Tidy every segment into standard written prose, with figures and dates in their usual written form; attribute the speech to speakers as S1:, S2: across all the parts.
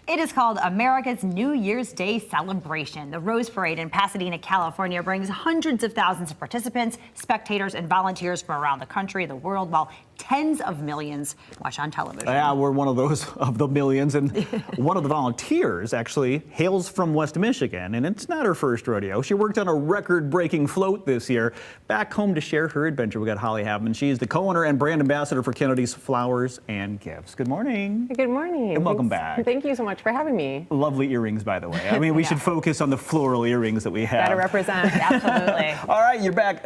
S1: It is called America's New Year's Day Celebration. The Rose Parade in Pasadena, California brings hundreds of thousands of participants, spectators, and volunteers from around the country, the world, while tens of millions watch on television.
S2: Yeah, we're one of those of the millions, and one of the volunteers actually hails from West Michigan, and it's not her first rodeo. She worked on a record-breaking float this year. Back home to share her adventure, we got Holly Habman. She's the co-owner and brand ambassador for Kennedy's Flowers and Gifts. Good morning.
S3: Good morning.
S2: And welcome back.
S3: Thank you so much for having me.
S2: Lovely earrings, by the way. I mean, we should focus on the floral earrings that we have.
S3: Gotta represent.
S1: Absolutely.
S2: All right, you're back.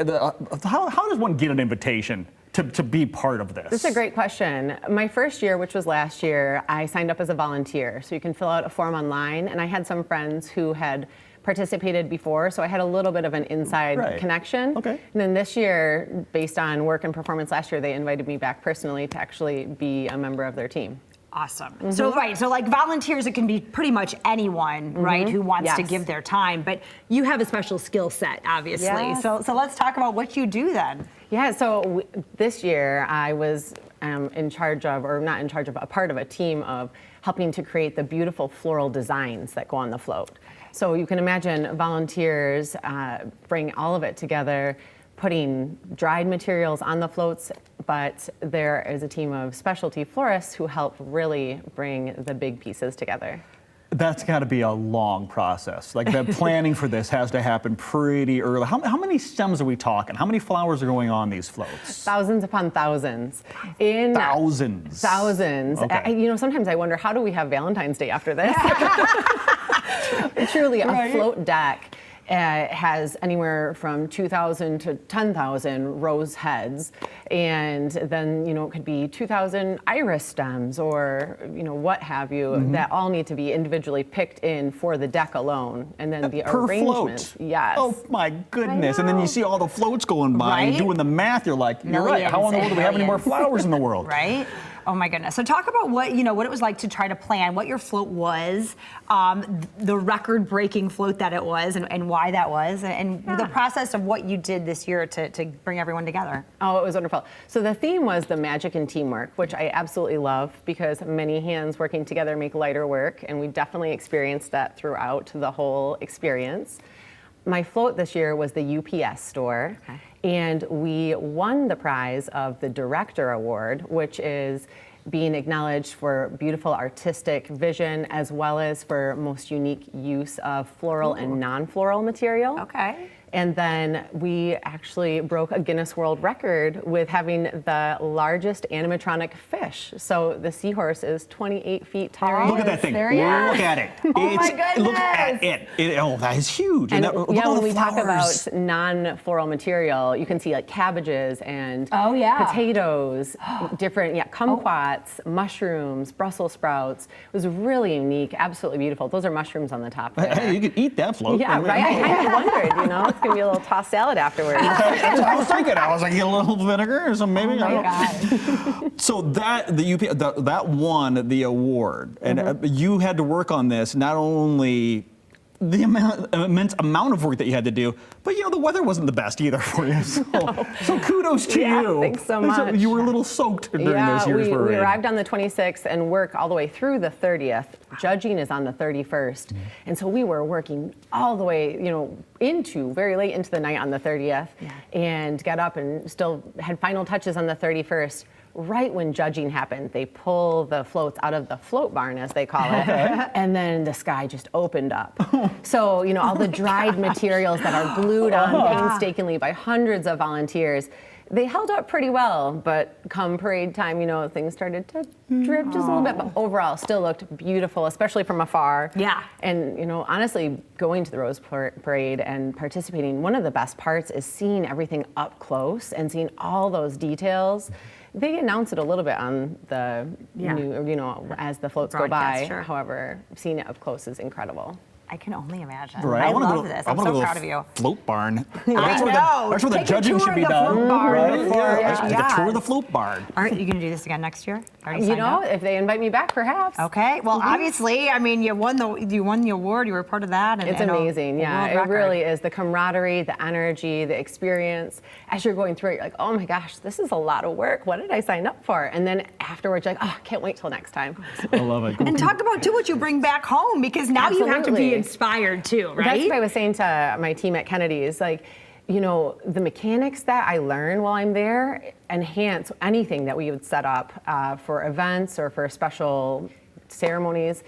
S2: How does one get an invitation to be part of this?
S3: This is a great question. My first year, which was last year, I signed up as a volunteer. So you can fill out a form online, and I had some friends who had participated before, so I had a little bit of an inside connection.
S2: Okay.
S3: And then this year, based on work and performance last year, they invited me back personally to actually be a member of their team.
S1: Awesome. So like volunteers, it can be pretty much anyone, right, who wants to give their time, but you have a special skill set, obviously.
S3: Yes.
S1: So let's talk about what you do then.
S3: Yeah, so this year I was in charge of, or not in charge of, a part of a team of helping to create the beautiful floral designs that go on the float. So you can imagine volunteers bring all of it together, putting dried materials on the floats, but there is a team of specialty florists who help really bring the big pieces together.
S2: That's got to be a long process. Like the planning for this has to happen pretty early. How many stems are we talking? How many flowers are going on these floats?
S3: Thousands upon thousands.
S2: Thousands.
S3: Thousands.
S2: Okay.
S3: You know, sometimes I wonder, how do we have Valentine's Day after this? Truly, a float deck has anywhere from 2,000 to 10,000 rose heads, and then, you know, it could be 2,000 iris stems, or, you know, what have you, that all need to be individually picked in for the deck alone, and then the
S2: per
S3: arrangement.
S2: Float.
S3: Yes.
S2: Oh my goodness! And then you see all the floats going by, and doing the math. You're like, you're right. How in the world do we have any more flowers in the world?
S1: Right. Oh my goodness. So talk about what it was like to try to plan what your float was, the record-breaking float that it was, and why that was, and the process of what you did this year to bring everyone together.
S3: Oh, it was wonderful. So the theme was the magic in teamwork, which I absolutely love, because many hands working together make lighter work, and we definitely experienced that throughout the whole experience. My float this year was the UPS store, and we won the prize of the Director Award, which is being acknowledged for beautiful artistic vision, as well as for most unique use of floral and non-floral material.
S1: Okay.
S3: And then we actually broke a Guinness World Record with having the largest animatronic fish. So the seahorse is 28 feet tall.
S2: Look at that thing.
S1: There he is.
S2: Look at it.
S1: Oh my goodness.
S2: Look at it. Oh, that is huge.
S3: And
S2: look at
S3: yeah,
S2: all
S3: when
S2: the
S3: we talk
S2: flowers.
S3: about non-floral material, you can see like cabbages and potatoes, different kumquats, mushrooms, Brussels sprouts. It was really unique, absolutely beautiful. Those are mushrooms on the top there.
S2: Hey, you could eat that float.
S3: Yeah, right. I kind of wondered, you know, it's gonna be a little tossed salad afterwards.
S2: That's what I was thinking. I was like, get a little vinegar or something, maybe.
S1: Oh
S2: I
S1: my
S2: don't know. So that won the award, and you had to work on this. Not only the immense amount of work that you had to do, but you know the weather wasn't the best either for you. So kudos to you.
S3: Thanks so much.
S2: You were a little soaked during this year's parade.
S3: We arrived on the 26th and work all the way through the 30th. Judging is on the 31st, and so we were working all the way, you know, into very late into the night on the 30th, and got up and still had final touches on the 31st. Right when judging happened, they pull the floats out of the float barn, as they call it, and then the sky just opened up. So, you know, all the dried materials that are glued on painstakingly by hundreds of volunteers, they held up pretty well, but come parade time, you know, things started to drip just a little bit, but overall still looked beautiful, especially from afar.
S1: Yeah.
S3: And, you know, honestly, going to the Rose Parade and participating, one of the best parts is seeing everything up close and seeing all those details. They announce it a little bit on the new, you know, as the floats go by.
S1: Sure.
S3: However, seeing it up close is incredible.
S1: I can only imagine.
S2: Right.
S1: I
S2: wanna
S1: love
S2: go to-
S1: this.
S2: I
S1: I'm
S2: wanna
S1: so
S2: go to
S1: proud of you.
S2: Float barn.
S1: I know.
S2: That's where the
S1: Take a
S2: judging
S1: tour
S2: should
S1: of
S2: be
S1: the
S2: done.
S1: float barn
S2: Right?
S1: before-
S2: Yeah. Take a
S1: Yes.
S2: tour of the float barn.
S1: Aren't you going to do this again next year? Already
S3: You
S1: signed
S3: know,
S1: up?
S3: if they invite me back, perhaps.
S1: Okay. Well, obviously, I mean, you won the award. You were part of that.
S3: It's
S1: and
S3: amazing.
S1: a
S3: Yeah,
S1: world
S3: it
S1: record.
S3: really is. The camaraderie, the energy, the experience. As you're going through it, you're like, oh my gosh, this is a lot of work. What did I sign up for? And then afterwards, you're like, oh, can't wait till next time.
S2: I love it.
S1: And talk about too what you bring back home, because now you have to be
S3: Absolutely.
S1: inspired too, right?
S3: That's what I was saying to my team at Kennedy's. Like, you know, the mechanics that I learn while I'm there enhance anything that we would set up for events or for special ceremonies.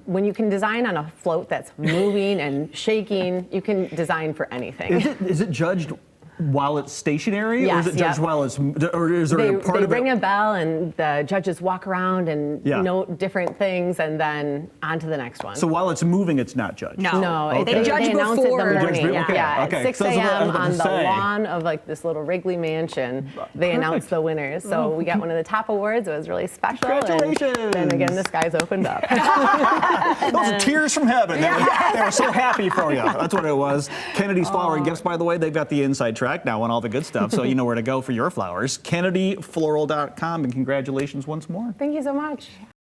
S3: When you can design on a float that's moving and shaking, you can design for anything.
S2: Is it judged while it's stationary, or
S3: Yes,
S2: is it judged
S3: yep.
S2: while it's, or is there
S3: They
S2: a part
S3: they
S2: of
S3: ring
S2: it?
S3: a bell and the judges walk around and
S2: Yeah.
S3: note different things and then on to the next one.
S2: So while it's moving, it's not judged.
S1: No.
S3: No,
S2: Okay.
S3: they
S1: judge
S3: announce it in
S1: before.
S3: the
S1: They judge
S3: morning.
S2: before, okay,
S3: Yeah,
S2: okay.
S3: at 6
S2: So I was
S3: a.m.
S2: about
S3: on
S2: to
S3: the
S2: say.
S3: lawn of like this little Wrigley mansion, they announce the winners. So we got one of the top awards. It was really special.
S2: Congratulations.
S3: And then again, the skies opened up.
S2: Those are tears from heaven. They were so happy for you. That's what it was. Kennedy's Flower and Gifts, by the way, they've got the inside track now on all the good stuff, so you know where to go for your flowers. KennedyFloral.com, and congratulations once more.
S3: Thank you so much.